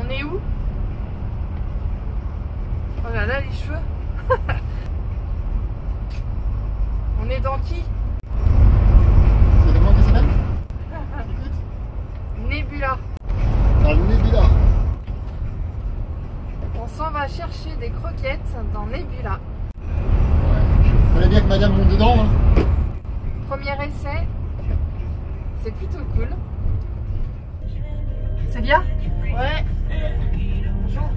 On est où? Oh là là, les cheveux. On est dans qui? C'est comment ça s'appelle? Nebula. Dans le Nebula. On s'en va chercher des croquettes dans Nebula. Il fallait bien que madame monte dedans. Hein. Premier essai. C'est plutôt cool. C'est bien? Ouais. Bonjour.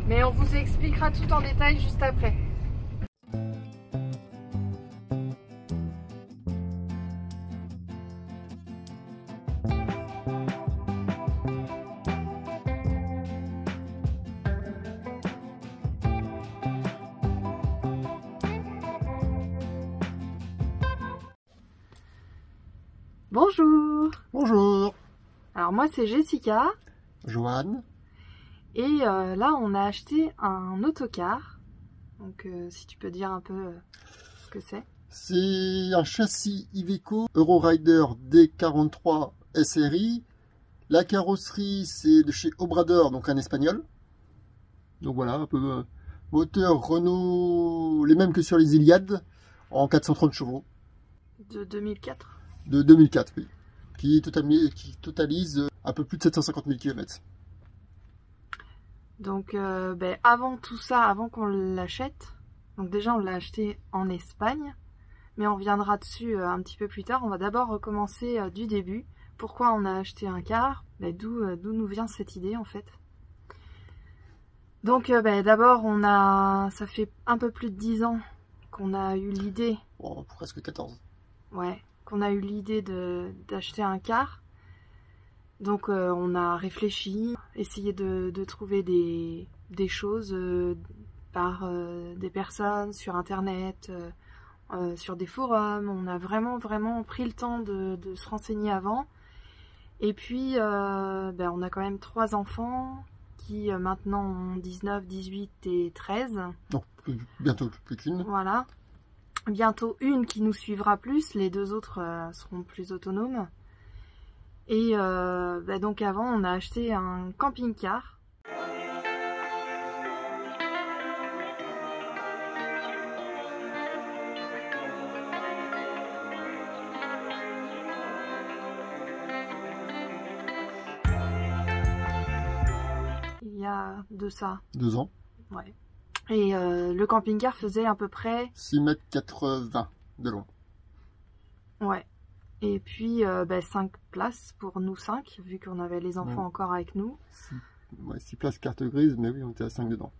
Mais on vous expliquera tout en détail juste après. Bonjour. Bonjour. Alors moi c'est Jessica. Joanne. Et là on a acheté un autocar. Donc si tu peux dire un peu ce que c'est. C'est un châssis Iveco Eurorider D43 SRI. La carrosserie c'est de chez Obrador, donc un espagnol. Donc voilà, un peu moteur Renault, les mêmes que sur les Iliad, en 430 chevaux. De 2004. De 2004, oui. Qui totalise un peu plus de 750 000 km. Donc avant tout ça, avant qu'on l'achète, donc déjà on l'a acheté en Espagne, mais on reviendra dessus un petit peu plus tard. On va d'abord recommencer du début. Pourquoi on a acheté un car? D'où nous vient cette idée en fait. Donc d'abord ça fait un peu plus de 10 ans qu'on a eu l'idée. Oh, presque 14. Ouais, qu'on a eu l'idée d'acheter un car. Donc on a réfléchi, essayé de trouver des choses par des personnes sur internet, sur des forums. On a vraiment pris le temps de se renseigner avant. Et puis on a quand même 3 enfants qui maintenant ont 19, 18 et 13. Donc bientôt plus qu'une. Voilà. Bientôt une qui nous suivra plus, les 2 autres seront plus autonomes. Et donc avant on a acheté un camping-car. Il y a de ça. 2 ans. Ouais. Et le camping-car faisait à peu près 6,80 m de long. Ouais. Et puis 5 places pour nous 5, vu qu'on avait les enfants encore avec nous. 6 places carte grise, mais oui, on était à 5 dedans.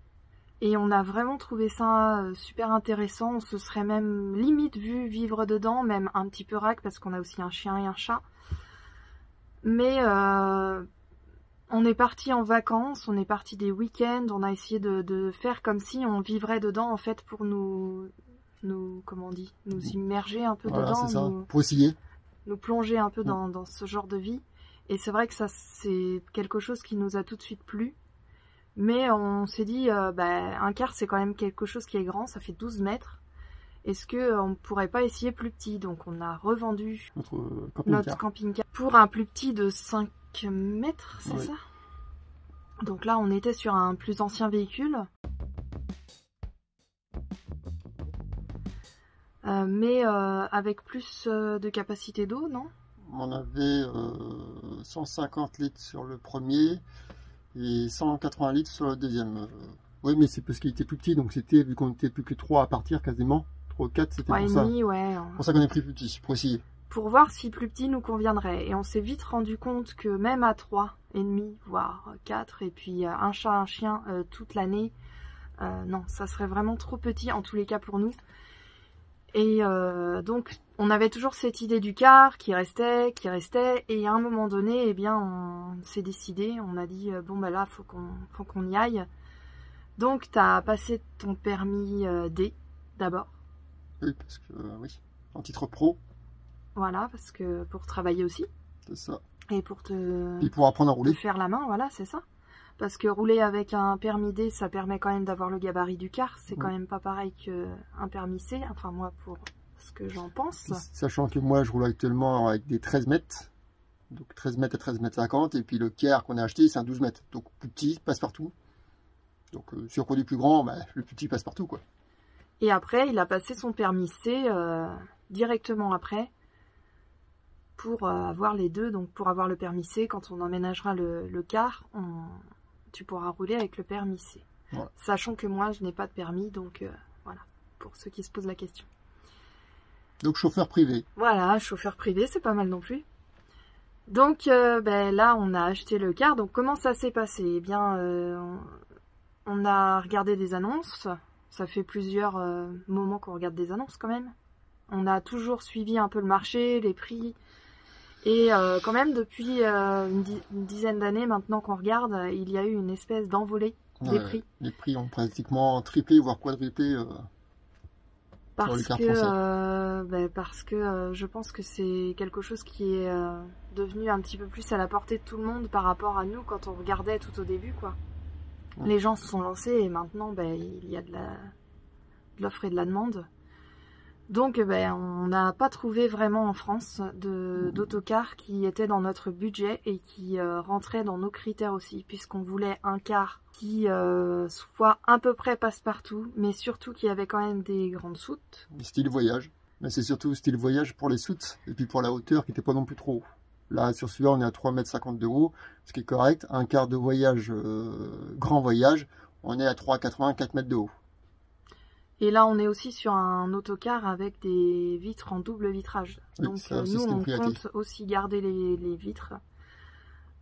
Et on a vraiment trouvé ça super intéressant. On se serait même limite vu vivre dedans, même un petit peu rack, parce qu'on a aussi un chien et un chat. Mais on est parti en vacances, on est parti des week-ends, on a essayé de faire comme si on vivrait dedans, en fait, pour nous comment on dit, nous immerger un peu dedans. C'est ça, pour essayer. Nous plonger un peu dans ce genre de vie. Et c'est vrai que ça, c'est quelque chose qui nous a tout de suite plu. Mais on s'est dit, un car, c'est quand même quelque chose qui est grand, ça fait 12 mètres. Est-ce qu'on ne pourrait pas essayer plus petit? Donc on a revendu notre camping-car pour un plus petit de 5 mètres, c'est ça? Donc là, on était sur un plus ancien véhicule. Mais avec plus de capacité d'eau, non? On avait 150 litres sur le premier et 180 litres sur le deuxième. Oui, mais c'est parce qu'il était plus petit, donc c'était, vu qu'on était plus que 3 à partir quasiment, 3 ou 4, c'était pour ça. Ouais. Pour ça qu'on est pris plus petit, pour essayer. Pour voir si plus petit nous conviendrait. Et on s'est vite rendu compte que même à 3,5, voire 4, et puis un chat, un chien toute l'année, non, ça serait vraiment trop petit, en tous les cas pour nous. Et donc, on avait toujours cette idée du car qui restait, et à un moment donné, eh bien, on s'est décidé, on a dit, bon, ben là, faut qu'on y aille. Donc, tu as passé ton permis D, d'abord. Oui, parce que, oui, en titre pro. Voilà, parce que pour travailler aussi. C'est ça. Et pour Et pour apprendre à rouler. Te faire la main, voilà, c'est ça. Parce que rouler avec un permis D, ça permet quand même d'avoir le gabarit du car. C'est quand même pas pareil qu'un permis C. Enfin, moi, pour ce que j'en pense. Sachant que moi, je roule actuellement avec des 13 mètres. Donc 13 mètres à 13 mètres 50. Et puis le Car qu'on a acheté, c'est un 12 mètres. Donc plus petit, passe partout. Donc si on produit plus grand, bah, le petit passe partout, quoi. Et après, il a passé son permis C directement après pour avoir les deux. Donc pour avoir le permis C, quand on emménagera le Car, tu pourras rouler avec le permis C. Voilà. Sachant que moi, je n'ai pas de permis, donc voilà, pour ceux qui se posent la question. Donc chauffeur privé. Voilà, chauffeur privé, c'est pas mal non plus. Donc là, on a acheté le Car. Donc comment ça s'est passé? Eh bien, on a regardé des annonces. Ça fait plusieurs moments qu'on regarde des annonces quand même. On a toujours suivi un peu le marché, les prix. Et quand même, depuis une dizaine d'années maintenant qu'on regarde, il y a eu une espèce d'envolée des prix. Les prix ont pratiquement triplé, voire quadruplé pour les cars français. Parce que je pense que c'est quelque chose qui est devenu un petit peu plus à la portée de tout le monde par rapport à nous quand on regardait tout au début, quoi. Les gens se sont lancés et maintenant il y a de l'offre et de la demande. Donc on n'a pas trouvé vraiment en France d'autocar qui était dans notre budget et qui rentrait dans nos critères aussi, puisqu'on voulait un car qui soit à peu près passe-partout, mais surtout qui avait quand même des grandes soutes. Style voyage. Mais c'est surtout style voyage pour les soutes et puis pour la hauteur qui n'était pas non plus trop haut. Là, sur celui-là, on est à 3,50 m de haut, ce qui est correct. Un car de voyage, grand voyage, on est à 3,80 4 mètres de haut. Et là, on est aussi sur un autocar avec des vitres en double vitrage. Oui, donc nous, on compte aussi garder les vitres.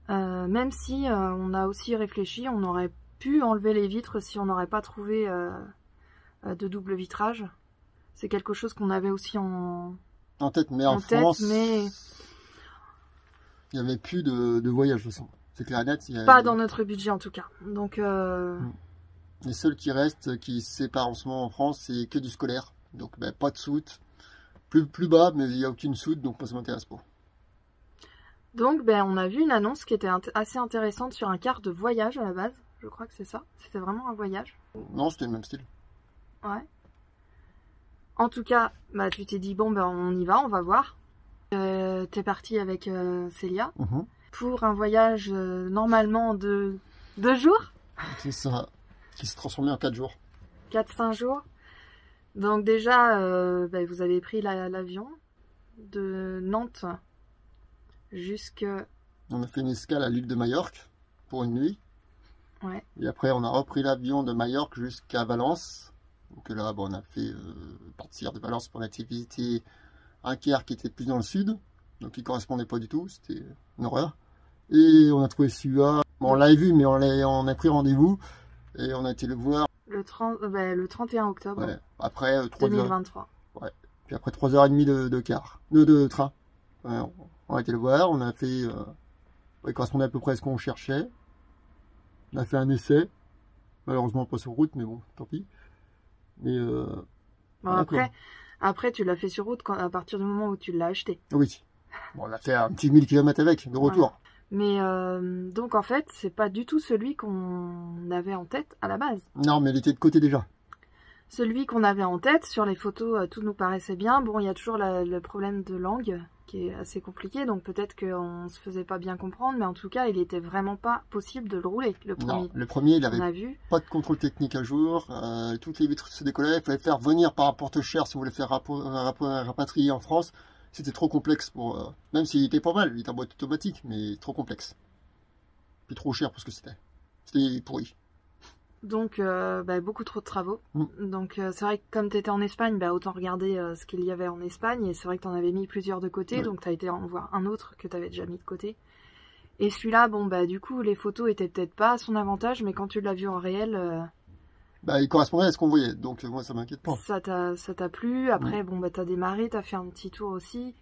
Même si on a aussi réfléchi, on aurait pu enlever les vitres si on n'aurait pas trouvé de double vitrage. C'est quelque chose qu'on avait aussi en tête, mais en France... Il n'y avait plus de voyage, de toute façon. C'est clair et net. Pas dans notre budget, en tout cas. Donc, les seuls qui restent, qui se séparent en ce moment en France, c'est que du scolaire. Donc, pas de soute. Plus bas, mais il n'y a aucune soute, donc moi, ça m'intéresse pas. Donc, on a vu une annonce qui était assez intéressante sur un car de voyage à la base. Je crois que c'est ça. C'était vraiment un voyage. Non, c'était le même style. Ouais. En tout cas, tu t'es dit, bon, on y va, on va voir. T'es parti avec Célia pour un voyage normalement de 2 jours. C'est ça, qui se transformait en 4 jours. 4-5 jours. Donc déjà, vous avez pris l'avion de Nantes jusque... On a fait une escale à l'île de Majorque pour une nuit. Ouais. Et après, on a repris l'avion de Majorque jusqu'à Valence. Donc là, on a fait partir de Valence pour aller visiter un car qui était plus dans le sud, donc qui correspondait pas du tout, c'était une horreur. Et on a trouvé celui-là, on l'avait vu, mais on a pris rendez-vous et on a été le voir le 31 octobre après 2023. Puis après 3h30 de train. On a été le voir, on a fait, il correspondait à peu près à ce qu'on cherchait. On a fait un essai, malheureusement pas sur route, mais bon, tant pis. Mais après, tu l'as fait sur route à partir du moment où tu l'as acheté. Oui. On a fait un petit 1000 km avec, de retour. Mais donc en fait, c'est pas du tout celui qu'on avait en tête à la base. Non, mais il était de côté déjà. Celui qu'on avait en tête, sur les photos, tout nous paraissait bien. Bon, il y a toujours le problème de langue qui est assez compliqué, donc peut-être qu'on se faisait pas bien comprendre, mais en tout cas, il était vraiment pas possible de le rouler, le premier. Non, le premier, il avait pas de contrôle technique à jour, toutes les vitres se décollaient, il fallait faire venir par un porte-cher si vous voulez faire rapatrier en France. C'était trop complexe pour... même s'il était pas mal, il était en boîte automatique, mais trop complexe. Puis trop cher pour ce que c'était. C'était pourri. Donc, beaucoup trop de travaux. Donc, c'est vrai que comme tu étais en Espagne, autant regarder ce qu'il y avait en Espagne. Et c'est vrai que tu en avais mis plusieurs de côté. Donc, tu as été en voir un autre que tu avais déjà mis de côté. Et celui-là, du coup, les photos étaient peut-être pas à son avantage. Mais quand tu l'as vu en réel... il correspondait à ce qu'on voyait. Donc, moi, ça m'inquiète pas. Ça t'a plu. Après, tu as démarré, tu as fait un petit tour aussi.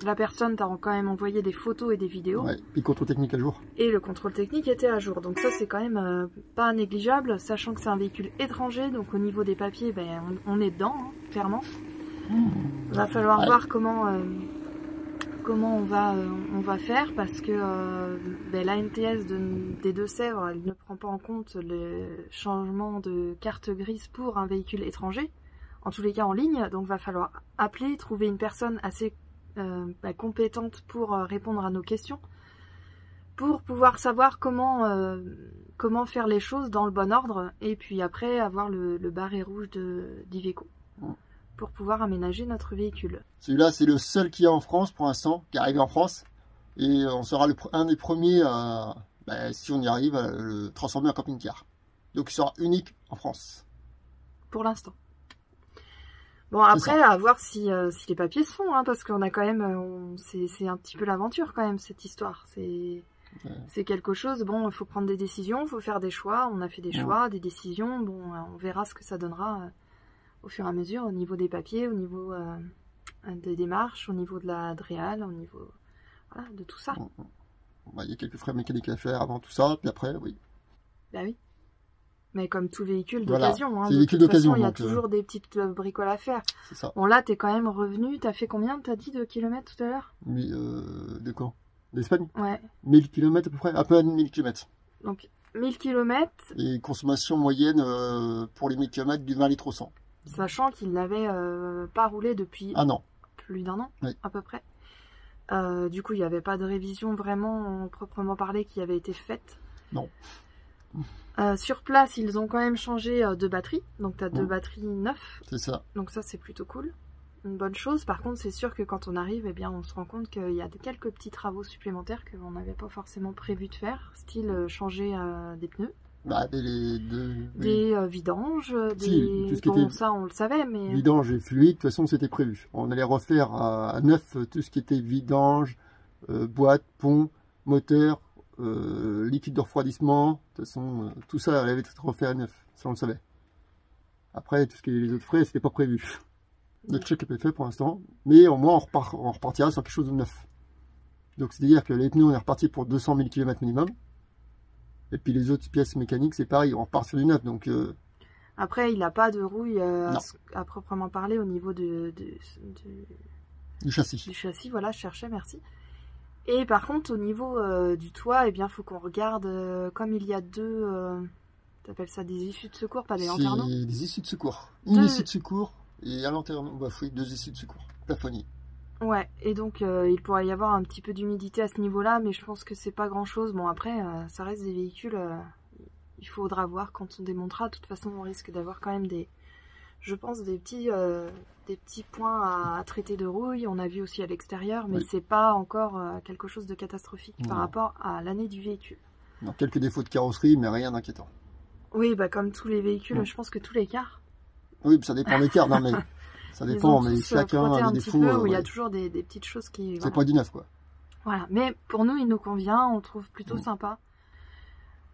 La personne t'a quand même envoyé des photos et des vidéos. Ouais, puis le contrôle technique à jour. Et le contrôle technique était à jour. Donc ça, c'est quand même pas négligeable, sachant que c'est un véhicule étranger. Donc au niveau des papiers, on est dedans, clairement. Va falloir voir comment on va faire, parce que la NTS des Deux-Sèvres, elle ne prend pas en compte le changement de carte grise pour un véhicule étranger. en tous les cas en ligne, donc va falloir appeler, trouver une personne assez compétente pour répondre à nos questions, pour pouvoir savoir comment faire les choses dans le bon ordre, et puis après avoir le barré rouge d'Iveco pour pouvoir aménager notre véhicule. Celui-là, c'est le seul qu'il y a en France pour l'instant, qui arrive en France, et on sera un des premiers, si on y arrive, à le transformer en camping-car. Donc il sera unique en France. Pour l'instant. Bon, après, à voir si les papiers se font, hein, parce qu'on a quand même... c'est un petit peu l'aventure quand même, cette histoire. C'est quelque chose, bon, il faut prendre des décisions, il faut faire des choix. On a fait des choix, des décisions. Bon, on verra ce que ça donnera au fur et à mesure, au niveau des papiers, au niveau des démarches, au niveau de la DREAL, au niveau de tout ça. Il y a quelques frais mécaniques à faire avant tout ça, puis après, oui. Bah oui. Mais comme tout véhicule d'occasion, voilà. De toute façon, il y a toujours des petites bricoles à faire. C'est ça. Bon, là, t'es quand même revenu. T'as fait combien, t'as dit, de kilomètres tout à l'heure? Oui, de quand? D'Espagne? Ouais. 1000 km à peu près, un peu à 1000 km. Donc, 1000 km. Et consommation moyenne pour les 1000 km du 20 litres au 100. Sachant qu'il n'avait pas roulé depuis plus d'un an, à peu près. Du coup, il n'y avait pas de révision vraiment proprement parlée qui avait été faite. Non. Sur place, ils ont quand même changé de batterie. Donc, tu as 2 batteries neuves. C'est ça. Donc ça, c'est plutôt cool. Une bonne chose. Par contre, c'est sûr que quand on arrive, eh bien, on se rend compte qu'il y a quelques petits travaux supplémentaires qu'on n'avait pas forcément prévu de faire. Style changer des pneus. Des vidanges. Ça, on le savait. Mais... Vidange et fluide, de toute façon, c'était prévu. On allait refaire à neuf tout ce qui était vidange, boîte, pont, moteur, liquide de refroidissement. De toute façon, tout ça allait être refait à neuf. Ça, on le savait. Après, tout ce qui est les autres frais, c'était pas prévu. Notre chèque n'est pas fait pour l'instant. Mais au moins, on repartira sur quelque chose de neuf. Donc, c'est-à-dire que les pneus, on est reparti pour 200 000 km minimum. Et puis les autres pièces mécaniques, c'est pareil, on repart sur du neuf. Donc, après, il n'a pas de rouille à proprement parler au niveau du châssis. Du châssis, voilà, je cherchais, merci. Et par contre, au niveau du toit, eh bien, faut qu'on regarde, comme il y a deux, t'appelles ça des issues de secours, pas des lanterneaux? C'est des issues de secours. Une issue de secours et un lanterneau, oui, 2 issues de secours, plafonnier. Ouais, et donc il pourrait y avoir un petit peu d'humidité à ce niveau-là, mais je pense que c'est pas grand-chose. Bon, après, ça reste des véhicules, il faudra voir quand on démontera. De toute façon, on risque d'avoir quand même je pense, des petits points à traiter de rouille. On a vu aussi à l'extérieur, mais c'est pas encore quelque chose de catastrophique par rapport à l'année du véhicule. Non, quelques défauts de carrosserie, mais rien d'inquiétant. Oui, bah comme tous les véhicules, je pense que tous les cars. Oui, ça dépend des cars, non mais... Ça dépend, mais chacun a des défauts. Où il y a toujours des petites choses qui... C'est pas du neuf, quoi. Voilà, mais pour nous, il nous convient, on le trouve plutôt sympa.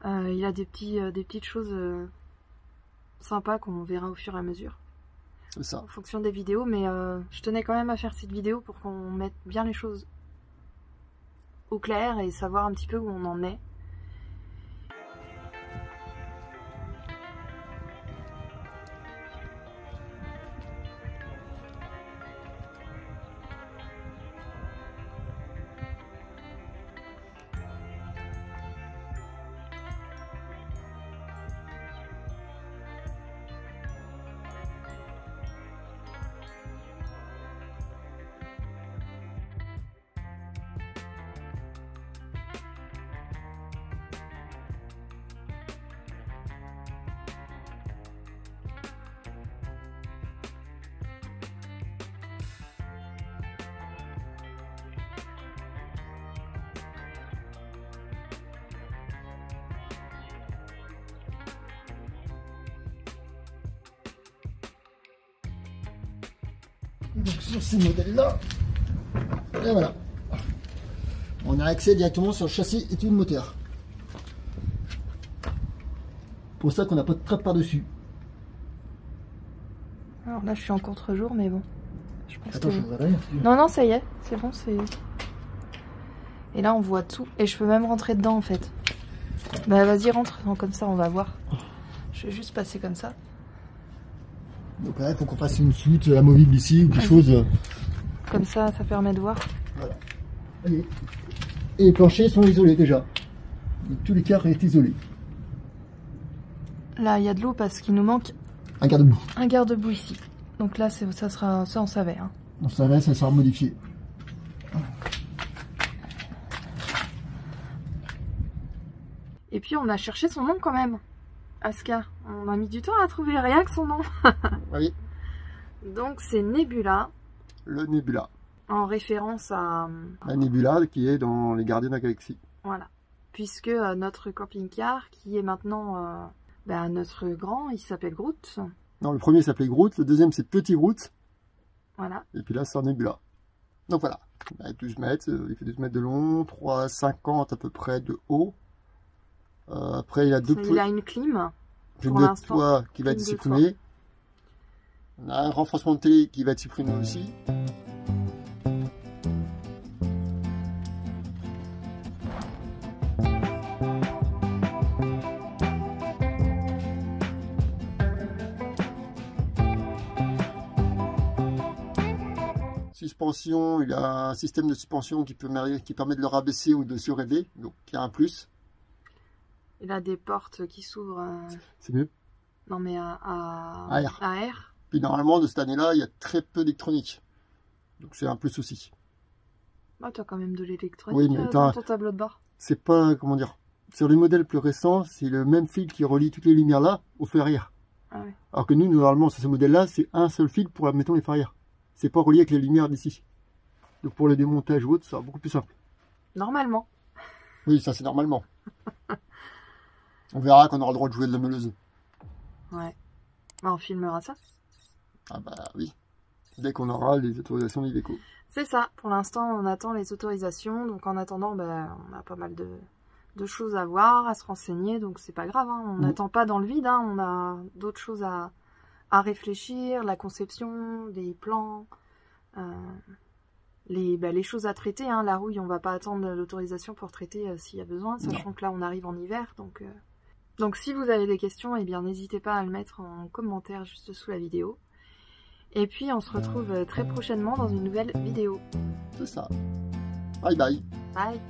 Il y a des petites choses sympas qu'on verra au fur et à mesure. C'est ça. En fonction des vidéos, mais je tenais quand même à faire cette vidéo pour qu'on mette bien les choses au clair et savoir un petit peu où on en est. Donc sur ces modèles-là, et voilà, on a accès directement sur le châssis et tout le moteur. Pour ça qu'on n'a pas de trappe par-dessus. Alors là, je suis en contre-jour, mais bon. Je pense Attends, que... je vois rien. Non, non, ça y est, c'est bon, c'est... Et là, on voit tout. Et je peux même rentrer dedans, en fait. Bah, vas-y, rentre. Non, comme ça, on va voir. Je vais juste passer comme ça. Donc là, il faut qu'on fasse une suite amovible ici ou quelque chose. Comme ça, ça permet de voir. Voilà. Allez. Et les planchers sont isolés déjà. Donc, tous les cars est isolé. Là, il y a de l'eau parce qu'il nous manque un garde-boue. Un garde-boue ici. Donc là, ça sera, ça on savait. Hein. On savait, ça sera modifié. Et puis on a cherché son nom quand même. Aska, on a mis du temps à trouver rien que son nom. Oui. Donc c'est Nebula. Le Nebula. En référence à... La Nebula qui est dans les Gardiens de la Galaxie. Voilà. Puisque notre camping-car, qui est maintenant notre grand, il s'appelle Groot. Non, le premier s'appelait Groot, le deuxième c'est Petit Groot. Voilà. Et puis là c'est un Nebula. Donc voilà. 12 mètres, il fait 12 mètres de long, 3,50 à peu près de haut. Après il a deux Il a une clim. de toit qui va être supprimée. On a un renforcement de télé qui va être supprimé aussi. Suspension, il a un système de suspension qui permet de le rabaisser ou de surélever, donc il y a un plus. Il a des portes qui s'ouvrent. C'est mieux. Non mais à air. Puis normalement de cette année-là, il y a très peu d'électronique. Donc c'est un plus aussi. Bah, tu as quand même de l'électronique dans ton tableau de bord. C'est pas, comment dire, sur les modèles plus récents, c'est le même fil qui relie toutes les lumières là au feu arrière. Ah oui. Alors que nous, normalement, sur ce modèle-là, c'est un seul fil pour, mettons, les feux arrière. C'est pas relié avec les lumières d'ici. Donc pour le démontage ou autre, ça sera beaucoup plus simple. Normalement. Oui, ça c'est normalement. On verra qu'on aura le droit de jouer de la meuleuse. Ouais. Bah, on filmera ça. Ah bah oui. Dès qu'on aura les autorisations d'Iveco. C'est ça. Pour l'instant, on attend les autorisations. Donc en attendant, on a pas mal de choses à voir, à se renseigner. Donc c'est pas grave. Hein. On n'attend pas dans le vide. Hein. On a d'autres choses à réfléchir. La conception, les plans, les choses à traiter. Hein. La rouille, on va pas attendre l'autorisation pour traiter s'il y a besoin. Sachant que là, on arrive en hiver. Donc si vous avez des questions, eh bien n'hésitez pas à le mettre en commentaire juste sous la vidéo. Et puis on se retrouve très prochainement dans une nouvelle vidéo. C'est ça. Bye bye. Bye.